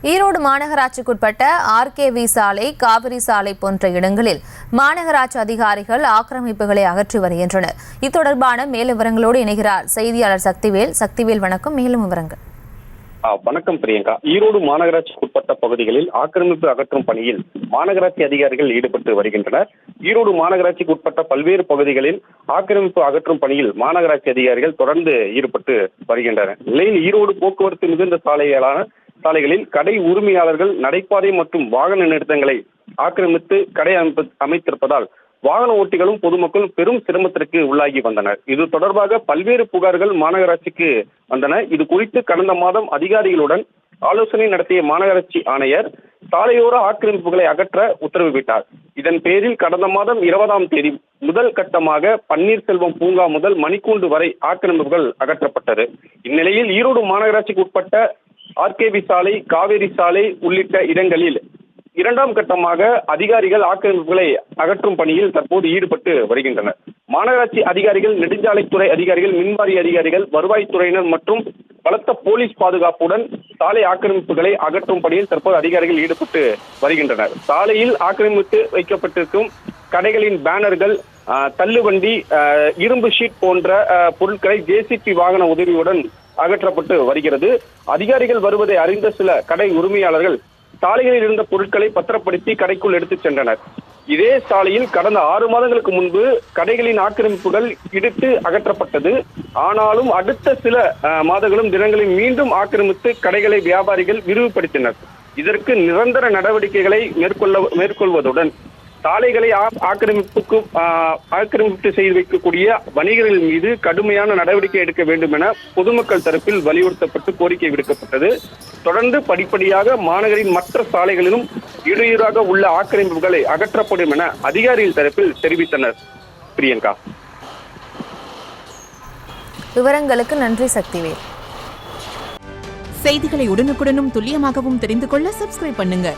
ஈரோடு மாநகராட்சிக்குட்பட்ட ஆர்கேவி சாலை, காவிரி சாலை போன்ற இடங்களில் மாநகராட்சி அதிகாரிகள் ஆக்கிரமிப்புகளை அகற்றி வருகின்றனர். இத்தொடர்பான மேலும் விவரங்களோடு இணைகிறார் செய்தியாளர் சக்திவேல். சக்திவேல், வணக்கம். மேலும் விவரங்கள். வணக்கம் பிரியங்கா. ஈரோடு மாநகராட்சிக்குட்பட்ட பகுதிகளில் ஆக்கிரமிப்பு அகற்றும் பணியில் மாநகராட்சி அதிகாரிகள் ஈடுபட்டு வருகின்றனர். ஈரோடு மாநகராட்சிக்குட்பட்ட பல்வேறு பகுதிகளில் ஆக்கிரமிப்பு அகற்றும் பணியில் மாநகராட்சி அதிகாரிகள் தொடர்ந்து ஈடுபட்டு வருகின்றனர். நிலையில் ஈரோடு போக்குவரத்து மிகுந்த சாலைகளில் கடை உரிமையாளர்கள் நடைபாதை மற்றும் வாகன நிறுத்தங்களை ஆக்கிரமித்து கடை அமைத்திருப்பதால் வாகன ஓட்டிகளும் பொதுமக்களும் பெரும் சிரமத்திற்கு உள்ளாகி வந்தனர். இது தொடர்பாக பல்வேறு புகார்கள் மாநகராட்சிக்கு வந்தன. இது குறித்து கடந்த மாதம் அதிகாரிகளுடன் ஆலோசனை நடத்திய மாநகராட்சி ஆணையர் சாலையோர ஆக்கிரமிப்புகளை அகற்ற உத்தரவிட்டார். இதன் பேரில் கடந்த மாதம் 20ஆம் தேதி முதல் கட்டமாக பன்னீர்செல்வம் பூங்கா முதல் மணிக்கூண்டு வரை ஆக்கிரமிப்புகள் அகற்றப்பட்டது. இந்நிலையில் ஈரோடு மாநகராட்சிக்கு உட்பட்ட ஆர்கேவி சாலை, காவேரி சாலை உள்ளிட்ட இடங்களில் 2ஆம் கட்டமாக அதிகாரிகள் ஆக்கிரமிப்புகளை அகற்றும் பணியில் தற்போது ஈடுபட்டு வருகின்றனர். மாநகராட்சி அதிகாரிகள், நெடுஞ்சாலைத்துறை அதிகாரிகள், மின்வாரிய அதிகாரிகள், வருவாய்த்துறையினர் மற்றும் பலத்த போலீஸ் பாதுகாப்புடன் சாலை ஆக்கிரமிப்புகளை அகற்றும் பணியில் தற்போது அதிகாரிகள் ஈடுபட்டு வருகின்றனர். சாலையில் ஆக்கிரமித்து வைக்கப்பட்டிருக்கும் கடைகளின் பேனர்கள், தள்ளுவண்டி, இரும்பு ஷீட் போன்ற பொருட்களை ஜேசிபி வாகன உதவியுடன் அகற்றப்பட்டு வருகிறது. அதிகாரிகள் வருவதை அறிந்த சில கடை உரிமையாளர்கள் சாலைகளில் இருந்த பொருட்களை பத்திரப்படுத்தி கடைக்குள் எடுத்துச் சென்றனர். இதே சாலையில் கடந்த 6 மாதங்களுக்கு முன்பு கடைகளின் ஆக்கிரமிப்புகள் இடித்து அகற்றப்பட்டது. ஆனாலும் அடுத்த சில மாதங்களும் தினங்களில் மீண்டும் ஆக்கிரமித்து கடைகளை வியாபாரிகள் விரிவுபடுத்தினர். இதற்கு நிரந்தர நடவடிக்கைகளை மேற்கொள்வதுடன் சாலைகளை ஆக்கிரமிப்பு செய்து வைக்கக்கூடிய வணிகர்கள் மீது கடுமையான நடவடிக்கை எடுக்க வேண்டும் என பொதுமக்கள் தரப்பில் வலியுறுத்தப்பட்டு கோரிக்கை விடுக்கப்பட்டது. தொடர்ந்து படிப்படியாக மாநகரின் மற்ற சாலைகளிலும் இடையூறாக உள்ள ஆக்கிரமிப்புகளை அகற்றப்படும் என அதிகாரிகள் தரப்பில் தெரிவித்தனர். பிரியங்கா, விவரங்களுக்கு நன்றி சக்திவேல். செய்திகளை உடனுக்குடனும் துல்லியமாகவும் தெரிந்து கொள்ள சப்ஸ்கிரைப் பண்ணுங்க.